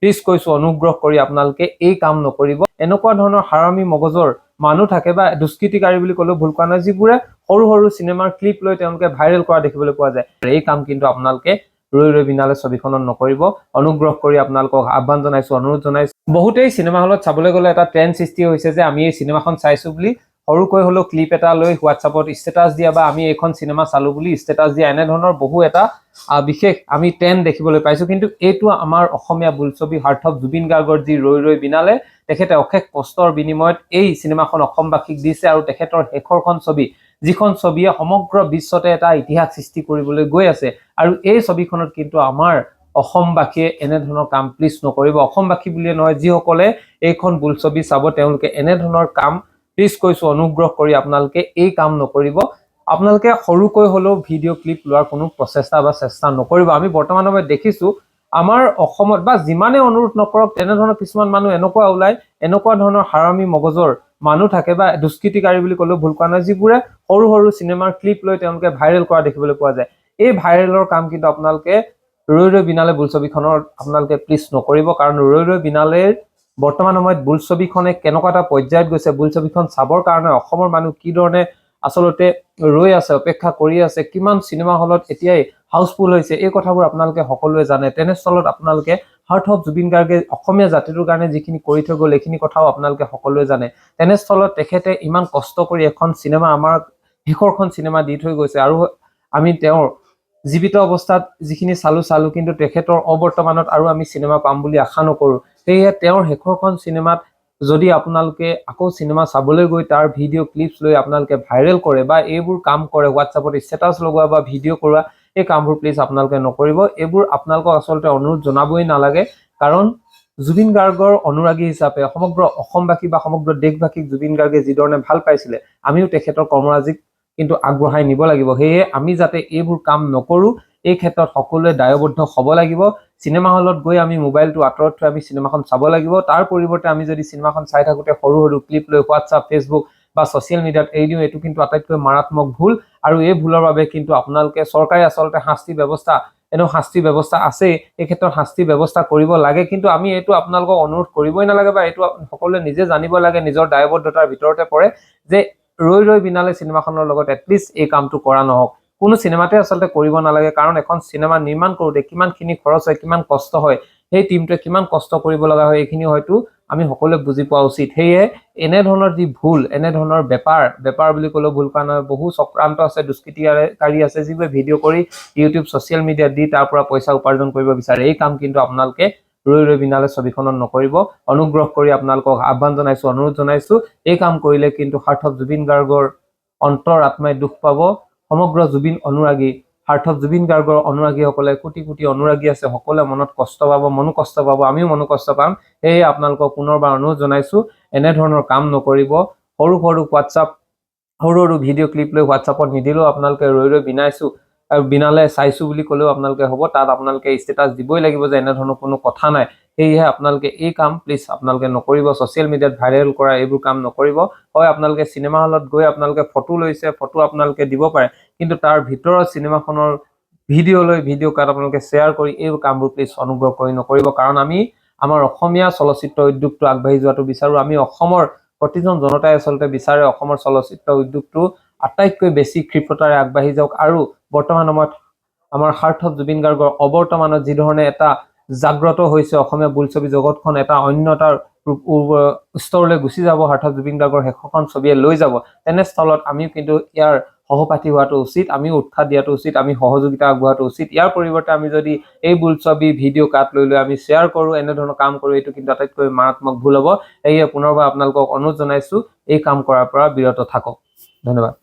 Please কৈছো অনুগ্ৰহ কৰি আপোনালোকে এই কাম নকৰিব। এনেকুৱা ধৰণৰ হাৰামী মগজৰ মানুহ থাকে বা দুষ্কৃতিকাৰী বুলি ক'লেও ভুল কোৱা নাই, যিবোৰে সৰু সৰু চিনেমাৰ ক্লিপ লৈ তেওঁলোকে ভাইৰেল কৰা দেখিবলৈ পোৱা যায়। এই কাম কিন্তু আপোনালোকে ৰৈ ৰৈ বিনালে ছবিখনত নকৰিব। অনুগ্ৰহ কৰি আপোনালোকক আহ্বান জনাইছো, অনুৰোধ জনাইছো। বহুতেই চিনেমা হলত চাবলৈ গ'লে এটা ট্ৰেণ্ড সৃষ্টি হৈছে যে আমি এই চিনেমাখন চাইছো বুলি সৰুকৈ হলেও ক্লিপ এটা লৈ হোৱাটছআপত ষ্টেটাছ দিয়া বা আমি এইখন চিনেমা চালো বুলি ষ্টেটাছ দিয়া, এনেধৰণৰ বহু এটা বিশেষ আমি ট্ৰেণ্ড দেখিবলৈ পাইছো। কিন্তু এইটো আমাৰ অসমীয়া বোলছবি হাৰ্থ জুবিন গাৰ্গৰ যি ৰৈ ৰৈ বিনালে, তেখেতে অশেষ কষ্টৰ বিনিময়ত এই চিনেমাখন অসমবাসীক দিছে আৰু তেখেতৰ শেষৰখন ছবি, যিখন ছবিয়ে সমগ্ৰ বিশ্বতে এটা ইতিহাস সৃষ্টি কৰিবলৈ গৈ আছে। আৰু এই ছবিখনত কিন্তু আমাৰ অসমবাসীয়ে এনেধৰণৰ কাম প্লিজ নকৰিব। অসমবাসী বুলিয়ে নহয়, যিসকলে এইখন বোলছবি চাব তেওঁলোকে এনেধৰণৰ কাম প্লিজ কৈছো অনুগ্ৰহ কৰি আপোনালোকে এই কাম নকৰিব। আপোনালোকে সৰুকৈ হলেও ভিডিঅ' ক্লিপ লোৱাৰ কোনো প্ৰচেষ্টা বা চেষ্টা নকৰিব। আমি বৰ্তমান সময়ত দেখিছো আমাৰ অসমত বা যিমানে অনুৰোধ নকৰক তেনেধৰণৰ কিছুমান মানুহ এনেকুৱা ওলাই, এনেকুৱা ধৰণৰ হাৰামী মগজৰ মানুহ থাকে বা দুষ্কৃতিকাৰী বুলি ক'লেও ভুল কোৱা নাই, যিবোৰে সৰু সৰু চিনেমাৰ ক্লিপ লৈ তেওঁলোকে ভাইৰেল কৰা দেখিবলৈ পোৱা যায়। এই ভাইৰেলৰ কাম কিন্তু আপোনালোকে ৰৈ ৰৈ বিনালে বোলছবিখনৰ আপোনালোকে প্লিজ নকৰিব। কাৰণ ৰৈ ৰৈ বিনালেৰ বৰ্তমান সময়ত বোলছবিখনে কেনেকুৱা এটা পৰ্যায়ত গৈছে, বোলছবিখন চাবৰ কাৰণে অসমৰ মানুহ কি ধৰণে আচলতে ৰৈ আছে, অপেক্ষা কৰি আছে, কিমান চিনেমা হলত এতিয়াই হাউচফুল হৈছে, এই কথাবোৰ আপোনালোকে সকলোৱে জানে। তেনেস্থলত আপোনালোকে হাৰ্থ অফ জুবিন গাৰ্গে অসমীয়া জাতিটোৰ কাৰণে যিখিনি কৰি থৈ গ'ল এইখিনি কথাও আপোনালোকে সকলোৱে জানে। তেনেস্থলত তেখেতে ইমান কষ্ট কৰি এখন চিনেমা, আমাৰ শেষৰখন চিনেমা দি থৈ গৈছে আৰু আমি তেওঁৰ জীৱিত অৱস্থাত যিখিনি চালো, কিন্তু তেখেতৰ অবৰ্তমানত আৰু আমি চিনেমা পাম বুলি আশা নকৰো। সেয়ে তেওঁৰ শেষৰখন চিনেমাত যদি আপোনালোকে আকৌ চিনেমা চাবলৈ গৈ তাৰ ভিডিঅ' ক্লিপছ লৈ আপোনালোকে ভাইৰেল কৰে বা এইবোৰ কাম কৰে, হোৱাটছআপত ষ্টেটাছ লগোৱা বা ভিডিঅ' কৰোৱা, এই কামবোৰ প্লিজ আপোনালোকে নকৰিব। এইবোৰ আপোনালোকক আচলতে অনুৰোধ জনাবই নালাগে। কাৰণ জুবিন গাৰ্গৰ অনুৰাগী হিচাপে সমগ্ৰ অসমবাসী বা সমগ্ৰ দেশবাসীক জুবিন গাৰ্গে যিধৰণে ভাল পাইছিলে, আমিও তেখেতৰ কৰ্মৰাজিক কিন্তু আগবঢ়াই নিব লাগিব। সেয়ে আমি যাতে এইবোৰ কাম নকৰো, এই ক্ষেত্ৰত সকলোৱে দায়বদ্ধ হ'ব লাগিব। চিনেমা হলত গৈ আমি মোবাইলটো আঁতৰত থৈ আমি চিনেমাখন চাব লাগিব। তাৰ পৰিৱৰ্তে আমি যদি চিনেমাখন চাই থাকোঁতে সৰু সৰু ক্লিপ লৈ হোৱাটছআপ, ফেচবুক বা ছচিয়েল মিডিয়াত এৰি দিওঁ, এইটো কিন্তু আটাইতকৈ মাৰাত্মক ভুল। আৰু এই ভুলৰ বাবে কিন্তু আপোনালোকে চৰকাৰে আচলতে শাস্তি ব্যৱস্থা আছে, এই ক্ষেত্ৰত শাস্তি ব্যৱস্থা কৰিব লাগে। কিন্তু আমি এইটো আপোনালোকক অনুৰোধ কৰিবই নালাগে বা এইটো সকলোৱে নিজে জানিব লাগে, নিজৰ দায়বদ্ধতাৰ ভিতৰতে পৰে যে ৰৈ ৰৈ বিনালে চিনেমাখনৰ লগত এটলিষ্ট এই কামটো কৰা নহওক। কোনো চিনেমাতে আচলতে কৰিব নালাগে। কাৰণ এখন চিনেমা নিৰ্মাণ কৰোঁতে কিমানখিনি খৰচ হয়, কিমান কষ্ট হয়, সেই টিমটোৱে কিমান কষ্ট কৰিব লগা হয়, এইখিনি হয়তো আমি সকলোৱে বুজি পোৱা উচিত। সেয়ে এনেধৰণৰ যি ভুল, এনেধৰণৰ বেপাৰ বুলি ক'লেও ভুল কোৱা নহয়, বহু চক্ৰান্ত আছে, দুষ্কৃতিকাৰী আছে, যিবোৰে ভিডিঅ' কৰি ইউটিউব ছচিয়েল মিডিয়াত দি তাৰ পৰা পইচা উপাৰ্জন কৰিব বিচাৰে। এই কাম কিন্তু আপোনালোকে ৰৈ ৰৈ বিনালে ছবিখনত নকৰিব। অনুগ্ৰহ কৰি আপোনালোকক আহ্বান জনাইছো, অনুৰোধ জনাইছো। এই কাম কৰিলে কিন্তু হাৰ্থ অফ জুবিন গাৰ্গৰ অন্তৰ আত্মাই দুখ পাব। সমগ্ৰ জুবিন অনুৰাগী, হাৰ্থ অফ জুবিন গাৰ্গৰ অনুৰাগীসকলে কোটি কোটি অনুৰাগী আছে, সকলোৱে মনত কষ্ট পাব, মনো কষ্ট পাব, আমিও মনো কষ্ট পাম। সেয়ে আপোনালোকক পুনৰবাৰ অনুৰোধ জনাইছো, এনেধৰণৰ কাম নকৰিব। সৰু সৰু হোৱাটছআপ, সৰু সৰু ভিডিঅ' ক্লিপ লৈ হোৱাটছআপত নিদিলেও আপোনালোকে ৰৈ ৰৈ বিনালে চাইছো বুলি ক'লেও আপোনালোকে হ'ব, তাত আপোনালোকে ষ্টেটাছ দিবই লাগিব যে এনেধৰণৰ কোনো কথা নাই। সেয়েহে আপোনালোকে এই কাম প্লিজ আপোনালোকে নকৰিব। ছচিয়েল মিডিয়াত ভাইৰেল কৰা এইবোৰ কাম নকৰিব। হয়, আপোনালোকে চিনেমা হলত গৈ আপোনালোকে ফটো লৈছে, ফটো আপোনালোকে দিব পাৰে, কিন্তু তাৰ ভিতৰত চিনেমাখনৰ ভিডিঅ' কাট আপোনালোকে শ্বেয়াৰ কৰি এই কামবোৰ প্লিজ অনুগ্ৰহ কৰি নকৰিব। কাৰণ আমি আমাৰ অসমীয়া চলচ্চিত্ৰ উদ্যোগটো আগবাঢ়ি যোৱাটো বিচাৰো। আমি অসমৰ প্ৰতিজন জনতাই আচলতে বিচাৰে অসমৰ চলচ্চিত্ৰ উদ্যোগটো আটাইতকৈ বেছি ক্ষীপ্ৰতাৰে আগবাঢ়ি যাওক। আৰু বৰ্তমান সময়ত আমাৰ হাৰ্থ অফ জুবিন গাৰ্গৰ অবৰ্তমানত যি ধৰণে এটা জাগ্ৰত হৈছে অসমীয়া বোলছবি জগতখন, এটা অন্য এটাৰ স্তৰলৈ গুচি যাব, হাৰ্থ অফ জুবিন গাৰ্গৰ শেষৰখন ছবিয়ে লৈ যাব। তেনেস্থলত আমিও কিন্তু ইয়াৰ সহপাঠী হোৱাটো উচিত, আমিও উৎসাহ দিয়াটো উচিত, আমি সহযোগিতা আগবঢ়োৱাটো উচিত। ইয়াৰ পৰিৱৰ্তে আমি যদি এই বোলছবি ভিডিঅ' কাট লৈ আমি শ্বেয়াৰ কৰোঁ, এনেধৰণৰ কাম কৰোঁ, এইটো কিন্তু আটাইতকৈ মাৰাত্মক ভুল হ'ব। সেয়ে পুনৰবাৰ আপোনালোকক অনুৰোধ জনাইছো, এই কাম কৰাৰ পৰা বিৰত থাকক। ধন্যবাদ।